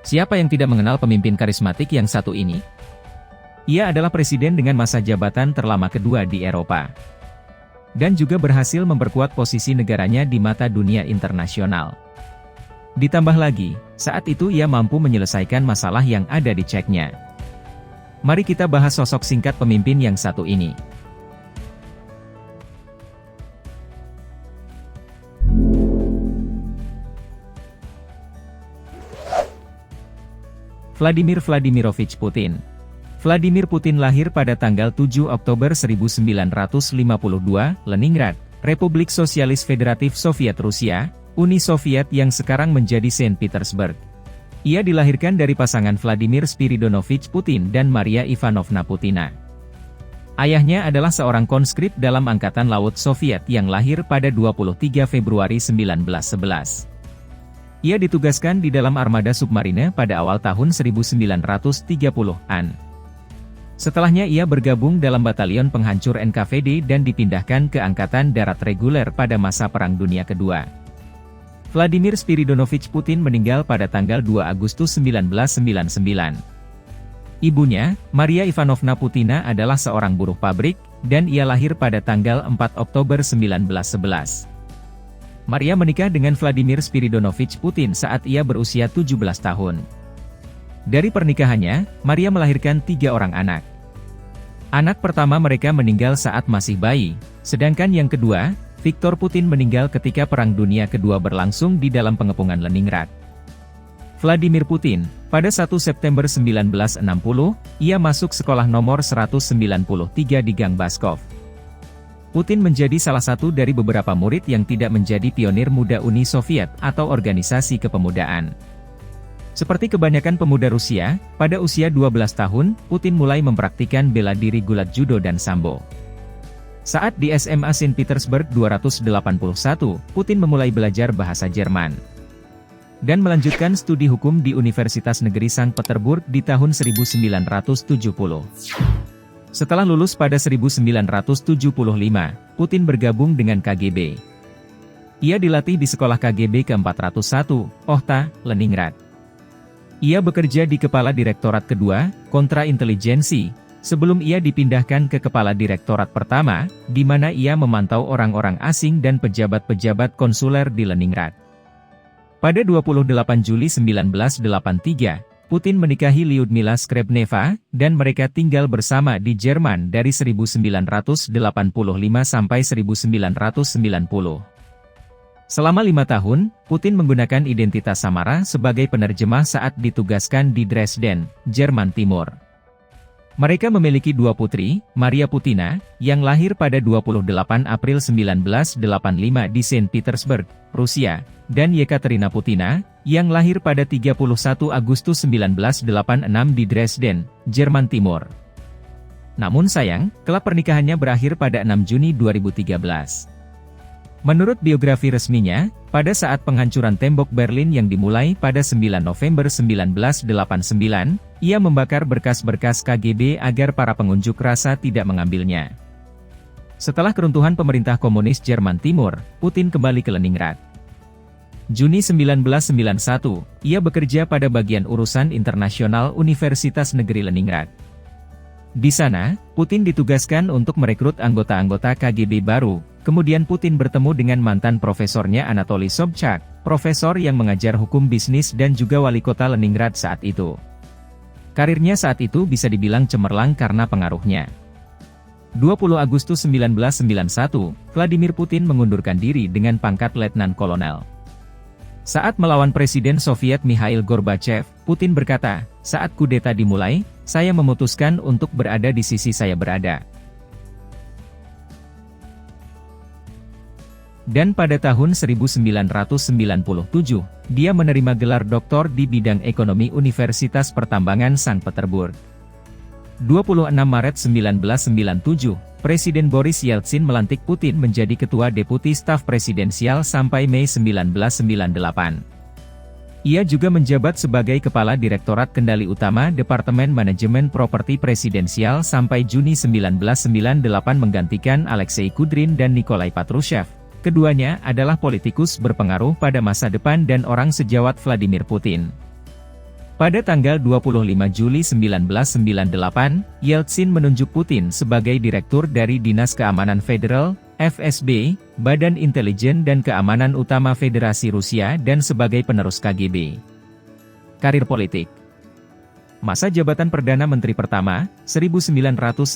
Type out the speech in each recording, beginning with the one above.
Siapa yang tidak mengenal pemimpin karismatik yang satu ini? Ia adalah presiden dengan masa jabatan terlama kedua di Eropa. Dan juga berhasil memperkuat posisi negaranya di mata dunia internasional. Ditambah lagi, saat itu ia mampu menyelesaikan masalah yang ada di Ceknya. Mari kita bahas sosok singkat pemimpin yang satu ini. Vladimir Vladimirovich Putin. Vladimir Putin lahir pada tanggal 7 Oktober 1952, Leningrad, Republik Sosialis Federatif Soviet Rusia, Uni Soviet yang sekarang menjadi Saint Petersburg. Ia dilahirkan dari pasangan Vladimir Spiridonovich Putin dan Maria Ivanovna Putina. Ayahnya adalah seorang conscript dalam Angkatan Laut Soviet yang lahir pada 23 Februari 1911. Ia ditugaskan di dalam armada submarine pada awal tahun 1930-an. Setelahnya ia bergabung dalam batalion penghancur NKVD dan dipindahkan ke Angkatan Darat Reguler pada masa Perang Dunia Kedua. Vladimir Spiridonovich Putin meninggal pada tanggal 2 Agustus 1999. Ibunya, Maria Ivanovna Putina adalah seorang buruh pabrik, dan ia lahir pada tanggal 4 Oktober 1911. Maria menikah dengan Vladimir Spiridonovich Putin saat ia berusia 17 tahun. Dari pernikahannya, Maria melahirkan 3 orang anak. Anak pertama mereka meninggal saat masih bayi, sedangkan yang kedua, Viktor Putin meninggal ketika Perang Dunia Kedua berlangsung di dalam pengepungan Leningrad. Vladimir Putin, pada 1 September 1960, ia masuk sekolah nomor 193 di Gang Baskov. Putin menjadi salah satu dari beberapa murid yang tidak menjadi pionir muda Uni Soviet atau organisasi kepemudaan. Seperti kebanyakan pemuda Rusia, pada usia 12 tahun, Putin mulai mempraktikkan bela diri gulat judo dan sambo. Saat di SMA Saint Petersburg 281, Putin memulai belajar bahasa Jerman. Dan melanjutkan studi hukum di Universitas Negeri Sankt Petersburg di tahun 1970. Setelah lulus pada 1975, Putin bergabung dengan KGB. Ia dilatih di sekolah KGB ke-401, Ohta, Leningrad. Ia bekerja di Kepala Direktorat Kedua, Kontraintelijensi, sebelum ia dipindahkan ke Kepala Direktorat Pertama, di mana ia memantau orang-orang asing dan pejabat-pejabat konsuler di Leningrad. Pada 28 Juli 1983, Putin menikahi Lyudmila Skrebneva, dan mereka tinggal bersama di Jerman dari 1985 sampai 1990. Selama 5 tahun, Putin menggunakan identitas samara sebagai penerjemah saat ditugaskan di Dresden, Jerman Timur. Mereka memiliki 2 putri, Maria Putina, yang lahir pada 28 April 1985 di Saint Petersburg, Rusia, dan Yekaterina Putina, yang lahir pada 31 Agustus 1986 di Dresden, Jerman Timur. Namun sayang, kelak pernikahannya berakhir pada 6 Juni 2013. Menurut biografi resminya, pada saat penghancuran tembok Berlin yang dimulai pada 9 November 1989, ia membakar berkas-berkas KGB agar para pengunjuk rasa tidak mengambilnya. Setelah keruntuhan pemerintah komunis Jerman Timur, Putin kembali ke Leningrad. Juni 1991, ia bekerja pada bagian urusan internasional Universitas Negeri Leningrad. Di sana, Putin ditugaskan untuk merekrut anggota-anggota KGB baru. Kemudian Putin bertemu dengan mantan profesornya Anatoly Sobchak, profesor yang mengajar hukum bisnis dan juga wali kota Leningrad saat itu. Karirnya saat itu bisa dibilang cemerlang karena pengaruhnya. 20 Agustus 1991, Vladimir Putin mengundurkan diri dengan pangkat letnan kolonel. Saat melawan Presiden Soviet Mikhail Gorbachev, Putin berkata, "Saat kudeta dimulai, saya memutuskan untuk berada di sisi saya berada." Dan pada tahun 1997, dia menerima gelar doktor di bidang ekonomi Universitas Pertambangan Sankt Petersburg. 26 Maret 1997, Presiden Boris Yeltsin melantik Putin menjadi Ketua Deputi Staf Presidensial sampai Mei 1998. Ia juga menjabat sebagai Kepala Direktorat Kendali Utama Departemen Manajemen Properti Presidensial sampai Juni 1998 menggantikan Alexei Kudrin dan Nikolai Patrushev. Keduanya adalah politikus berpengaruh pada masa depan dan orang sejawat Vladimir Putin. Pada tanggal 25 Juli 1998, Yeltsin menunjuk Putin sebagai direktur dari Dinas Keamanan Federal, FSB, Badan Intelijen dan Keamanan Utama Federasi Rusia dan sebagai penerus KGB. Karir politik. Masa jabatan Perdana Menteri pertama, 1999.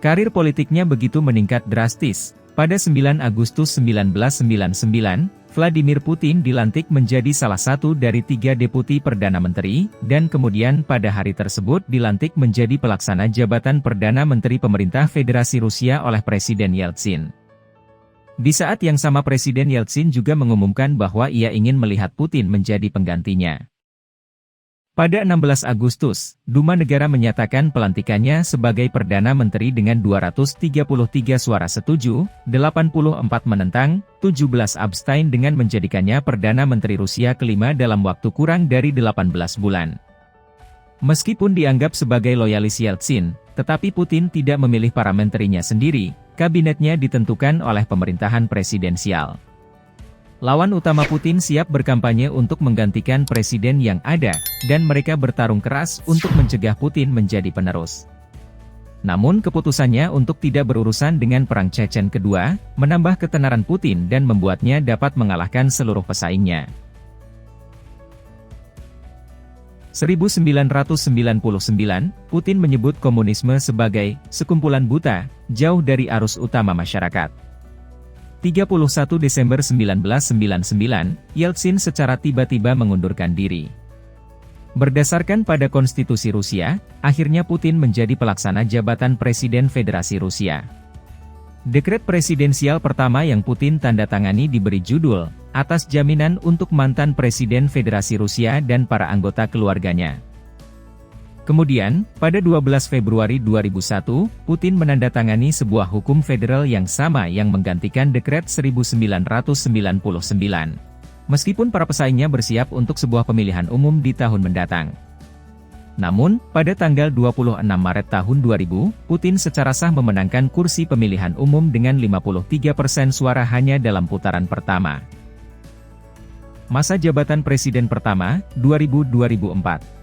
Karir politiknya begitu meningkat drastis. Pada 9 Agustus 1999, Vladimir Putin dilantik menjadi salah satu dari 3 deputi Perdana Menteri, dan kemudian pada hari tersebut dilantik menjadi pelaksana jabatan Perdana Menteri Pemerintah Federasi Rusia oleh Presiden Yeltsin. Di saat yang sama Presiden Yeltsin juga mengumumkan bahwa ia ingin melihat Putin menjadi penggantinya. Pada 16 Agustus, Duma Negara menyatakan pelantikannya sebagai Perdana Menteri dengan 233 suara setuju, 84 menentang, 17 abstain dengan menjadikannya Perdana Menteri Rusia kelima dalam waktu kurang dari 18 bulan. Meskipun dianggap sebagai loyalis Yeltsin, tetapi Putin tidak memilih para menterinya sendiri, kabinetnya ditentukan oleh pemerintahan presidensial. Lawan utama Putin siap berkampanye untuk menggantikan presiden yang ada, dan mereka bertarung keras untuk mencegah Putin menjadi penerus. Namun keputusannya untuk tidak berurusan dengan Perang Chechen kedua, menambah ketenaran Putin dan membuatnya dapat mengalahkan seluruh pesaingnya. 1999, Putin menyebut komunisme sebagai sekumpulan buta, jauh dari arus utama masyarakat. 31 Desember 1999, Yeltsin secara tiba-tiba mengundurkan diri. Berdasarkan pada konstitusi Rusia, akhirnya Putin menjadi pelaksana jabatan Presiden Federasi Rusia. Dekret presidensial pertama yang Putin tanda tangani diberi judul, atas jaminan untuk mantan Presiden Federasi Rusia dan para anggota keluarganya. Kemudian, pada 12 Februari 2001, Putin menandatangani sebuah hukum federal yang sama yang menggantikan Dekret 1999. Meskipun para pesaingnya bersiap untuk sebuah pemilihan umum di tahun mendatang. Namun, pada tanggal 26 Maret tahun 2000, Putin secara sah memenangkan kursi pemilihan umum dengan 53% suara hanya dalam putaran pertama. Masa jabatan Presiden pertama, 2000-2004.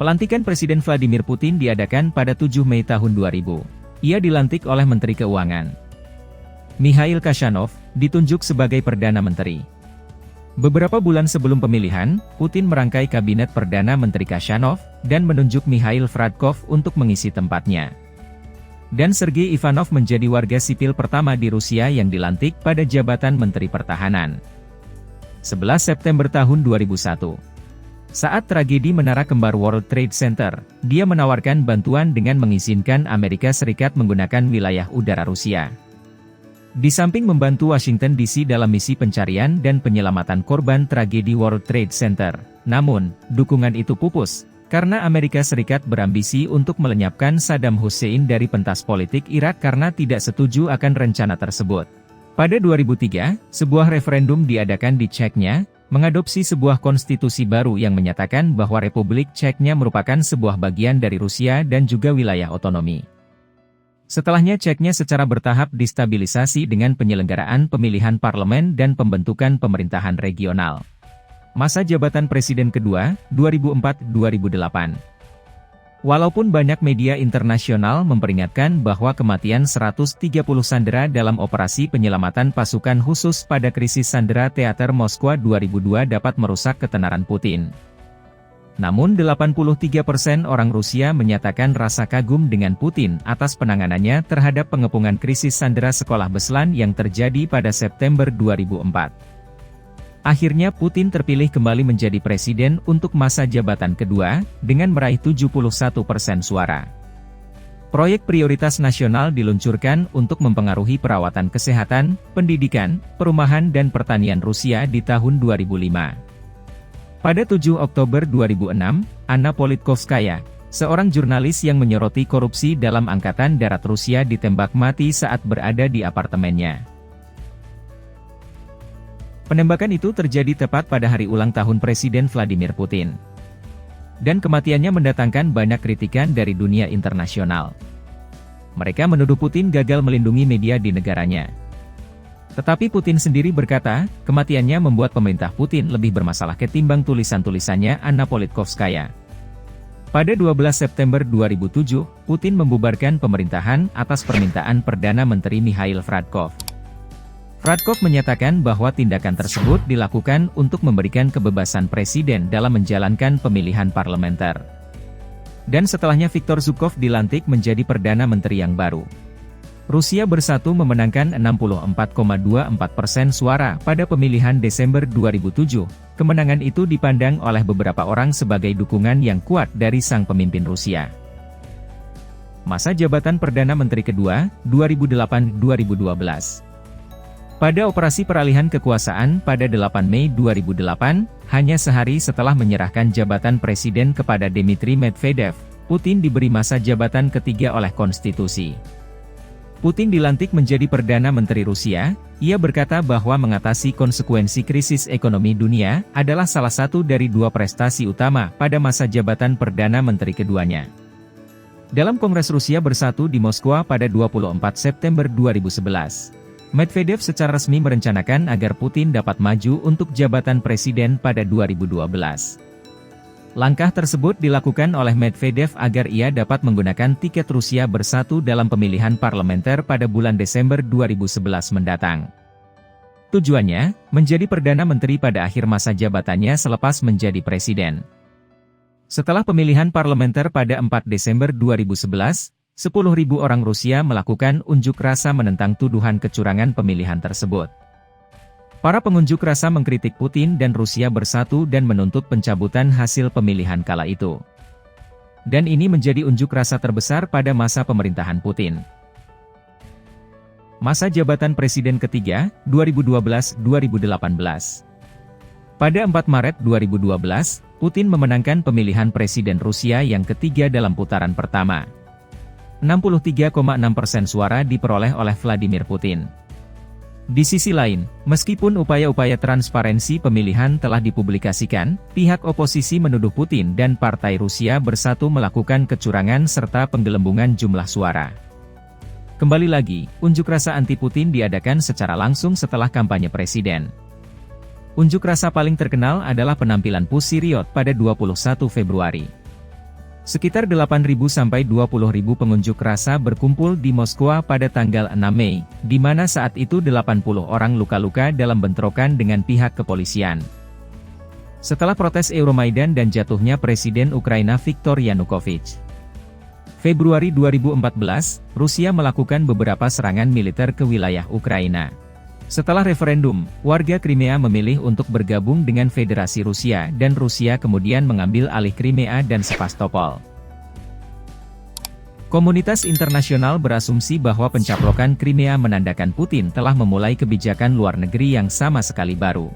Pelantikan Presiden Vladimir Putin diadakan pada 7 Mei tahun 2000. Ia dilantik oleh Menteri Keuangan Mikhail Kashanov, ditunjuk sebagai Perdana Menteri. Beberapa bulan sebelum pemilihan, Putin merangkai kabinet Perdana Menteri Kashanov, dan menunjuk Mikhail Fradkov untuk mengisi tempatnya. Dan Sergei Ivanov menjadi warga sipil pertama di Rusia yang dilantik pada jabatan Menteri Pertahanan. 11 September tahun 2001. Saat tragedi Menara Kembar World Trade Center, dia menawarkan bantuan dengan mengizinkan Amerika Serikat menggunakan wilayah udara Rusia. Di samping membantu Washington DC dalam misi pencarian dan penyelamatan korban tragedi World Trade Center, namun, dukungan itu pupus, karena Amerika Serikat berambisi untuk melenyapkan Saddam Hussein dari pentas politik Irak karena tidak setuju akan rencana tersebut. Pada 2003, sebuah referendum diadakan di Chechnya, mengadopsi sebuah konstitusi baru yang menyatakan bahwa Republik Chechnya merupakan sebuah bagian dari Rusia dan juga wilayah otonomi. Setelahnya Chechnya secara bertahap distabilisasi dengan penyelenggaraan pemilihan parlemen dan pembentukan pemerintahan regional. Masa jabatan Presiden kedua, 2004-2008. Walaupun banyak media internasional memperingatkan bahwa kematian 130 sandera dalam operasi penyelamatan pasukan khusus pada krisis sandera teater Moskwa 2002 dapat merusak ketenaran Putin. Namun 83% orang Rusia menyatakan rasa kagum dengan Putin atas penanganannya terhadap pengepungan krisis sandera sekolah Beslan yang terjadi pada September 2004. Akhirnya Putin terpilih kembali menjadi presiden untuk masa jabatan kedua, dengan meraih 71% suara. Proyek prioritas nasional diluncurkan untuk mempengaruhi perawatan kesehatan, pendidikan, perumahan dan pertanian Rusia di tahun 2005. Pada 7 Oktober 2006, Anna Politkovskaya, seorang jurnalis yang menyoroti korupsi dalam Angkatan Darat Rusia ditembak mati saat berada di apartemennya. Penembakan itu terjadi tepat pada hari ulang tahun Presiden Vladimir Putin. Dan kematiannya mendatangkan banyak kritikan dari dunia internasional. Mereka menuduh Putin gagal melindungi media di negaranya. Tetapi Putin sendiri berkata, kematiannya membuat pemerintah Putin lebih bermasalah ketimbang tulisan-tulisannya Anna Politkovskaya. Pada 12 September 2007, Putin membubarkan pemerintahan atas permintaan Perdana Menteri Mikhail Fradkov. Fradkov menyatakan bahwa tindakan tersebut dilakukan untuk memberikan kebebasan presiden dalam menjalankan pemilihan parlementer. Dan setelahnya Viktor Zhukov dilantik menjadi Perdana Menteri yang baru. Rusia Bersatu memenangkan 64,24% suara pada pemilihan Desember 2007. Kemenangan itu dipandang oleh beberapa orang sebagai dukungan yang kuat dari sang pemimpin Rusia. Masa jabatan Perdana Menteri kedua, 2008-2012. Pada operasi peralihan kekuasaan pada 8 Mei 2008, hanya sehari setelah menyerahkan jabatan presiden kepada Dmitry Medvedev, Putin diberi masa jabatan ketiga oleh konstitusi. Putin dilantik menjadi Perdana Menteri Rusia. Ia berkata bahwa mengatasi konsekuensi krisis ekonomi dunia adalah salah satu dari dua prestasi utama pada masa jabatan Perdana Menteri keduanya. Dalam Kongres Rusia Bersatu di Moskwa pada 24 September 2011, Medvedev secara resmi merencanakan agar Putin dapat maju untuk jabatan presiden pada 2012. Langkah tersebut dilakukan oleh Medvedev agar ia dapat menggunakan tiket Rusia Bersatu dalam pemilihan parlementer pada bulan Desember 2011 mendatang. Tujuannya, menjadi Perdana Menteri pada akhir masa jabatannya selepas menjadi presiden. Setelah pemilihan parlementer pada 4 Desember 2011, 10.000 orang Rusia melakukan unjuk rasa menentang tuduhan kecurangan pemilihan tersebut. Para pengunjuk rasa mengkritik Putin dan Rusia Bersatu dan menuntut pencabutan hasil pemilihan kala itu. Dan ini menjadi unjuk rasa terbesar pada masa pemerintahan Putin. Masa jabatan Presiden ketiga, 2012-2018. Pada 4 Maret 2012, Putin memenangkan pemilihan Presiden Rusia yang ketiga dalam putaran pertama. 63,6% suara diperoleh oleh Vladimir Putin. Di sisi lain, meskipun upaya-upaya transparansi pemilihan telah dipublikasikan, pihak oposisi menuduh Putin dan Partai Rusia Bersatu melakukan kecurangan serta penggelembungan jumlah suara. Kembali lagi, unjuk rasa anti-Putin diadakan secara langsung setelah kampanye presiden. Unjuk rasa paling terkenal adalah penampilan Pussy Riot pada 21 Februari. Sekitar 8.000 sampai 20.000 pengunjuk rasa berkumpul di Moskwa pada tanggal 6 Mei, di mana saat itu 80 orang luka-luka dalam bentrokan dengan pihak kepolisian. Setelah protes Euromaidan dan jatuhnya Presiden Ukraina Viktor Yanukovych. Februari 2014, Rusia melakukan beberapa serangan militer ke wilayah Ukraina. Setelah referendum, warga Crimea memilih untuk bergabung dengan Federasi Rusia dan Rusia kemudian mengambil alih Crimea dan Sevastopol. Komunitas internasional berasumsi bahwa pencaplokan Crimea menandakan Putin telah memulai kebijakan luar negeri yang sama sekali baru.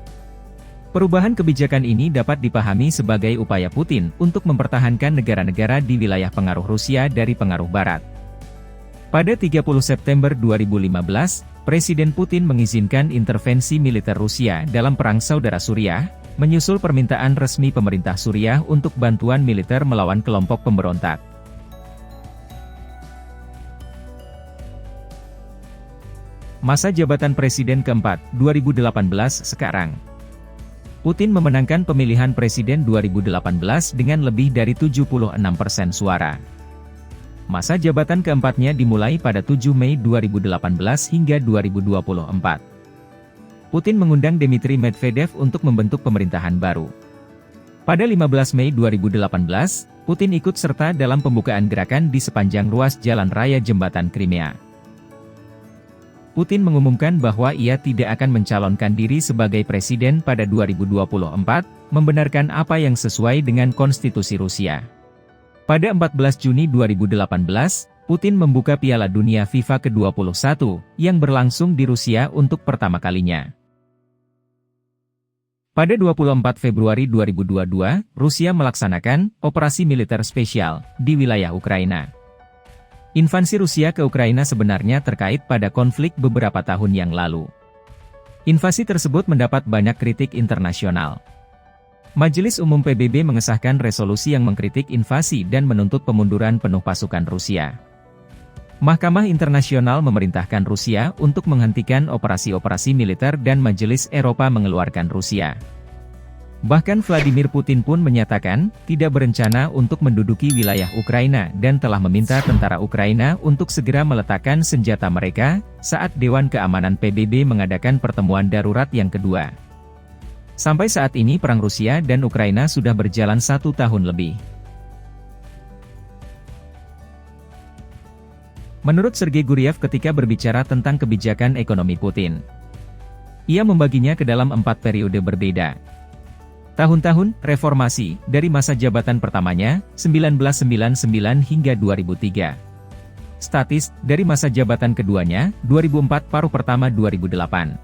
Perubahan kebijakan ini dapat dipahami sebagai upaya Putin untuk mempertahankan negara-negara di wilayah pengaruh Rusia dari pengaruh Barat. Pada 30 September 2015, Presiden Putin mengizinkan intervensi militer Rusia dalam Perang Saudara Suriah, menyusul permintaan resmi pemerintah Suriah untuk bantuan militer melawan kelompok pemberontak. Masa jabatan Presiden keempat, 2018 sekarang. Putin memenangkan pemilihan Presiden 2018 dengan lebih dari 76% suara. Masa jabatan keempatnya dimulai pada 7 Mei 2018 hingga 2024. Putin mengundang Dmitry Medvedev untuk membentuk pemerintahan baru. Pada 15 Mei 2018, Putin ikut serta dalam pembukaan gerakan di sepanjang ruas jalan raya jembatan Crimea. Putin mengumumkan bahwa ia tidak akan mencalonkan diri sebagai presiden pada 2024, membenarkan apa yang sesuai dengan konstitusi Rusia. Pada 14 Juni 2018, Putin membuka Piala Dunia FIFA ke-21, yang berlangsung di Rusia untuk pertama kalinya. Pada 24 Februari 2022, Rusia melaksanakan operasi militer spesial di wilayah Ukraina. Invasi Rusia ke Ukraina sebenarnya terkait pada konflik beberapa tahun yang lalu. Invasi tersebut mendapat banyak kritik internasional. Majelis Umum PBB mengesahkan resolusi yang mengkritik invasi dan menuntut pemunduran penuh pasukan Rusia. Mahkamah Internasional memerintahkan Rusia untuk menghentikan operasi-operasi militer dan Majelis Eropa mengeluarkan Rusia. Bahkan Vladimir Putin pun menyatakan, tidak berencana untuk menduduki wilayah Ukraina dan telah meminta tentara Ukraina untuk segera meletakkan senjata mereka, saat Dewan Keamanan PBB mengadakan pertemuan darurat yang kedua. Sampai saat ini perang Rusia dan Ukraina sudah berjalan 1 tahun lebih. Menurut Sergei Guriev ketika berbicara tentang kebijakan ekonomi Putin, ia membaginya ke dalam 4 periode berbeda. Tahun-tahun reformasi, dari masa jabatan pertamanya, 1999 hingga 2003. Statis, dari masa jabatan keduanya, 2004 paruh pertama 2008.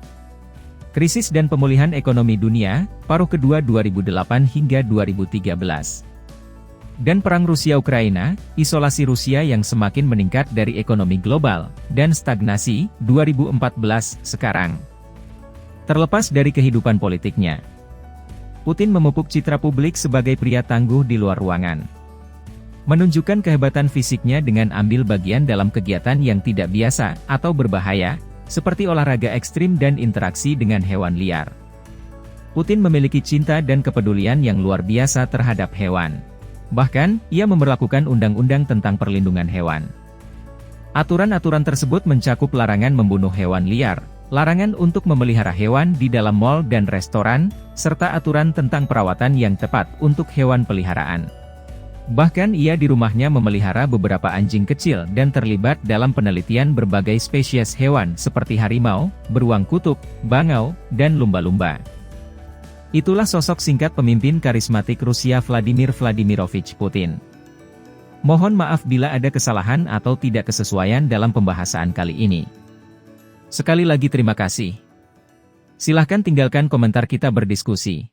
Krisis dan pemulihan ekonomi dunia, paruh kedua 2008 hingga 2013. Dan perang Rusia-Ukraina, isolasi Rusia yang semakin meningkat dari ekonomi global, dan stagnasi, 2014 sekarang. Terlepas dari kehidupan politiknya, Putin memupuk citra publik sebagai pria tangguh di luar ruangan. Menunjukkan kehebatan fisiknya dengan ambil bagian dalam kegiatan yang tidak biasa atau berbahaya, seperti olahraga ekstrim dan interaksi dengan hewan liar. Putin memiliki cinta dan kepedulian yang luar biasa terhadap hewan. Bahkan, ia memberlakukan undang-undang tentang perlindungan hewan. Aturan-aturan tersebut mencakup larangan membunuh hewan liar, larangan untuk memelihara hewan di dalam mal dan restoran, serta aturan tentang perawatan yang tepat untuk hewan peliharaan. Bahkan ia di rumahnya memelihara beberapa anjing kecil dan terlibat dalam penelitian berbagai spesies hewan seperti harimau, beruang kutub, bangau, dan lumba-lumba. Itulah sosok singkat pemimpin karismatik Rusia Vladimir Vladimirovich Putin. Mohon maaf bila ada kesalahan atau tidak kesesuaian dalam pembahasan kali ini. Sekali lagi terima kasih. Silahkan tinggalkan komentar kita berdiskusi.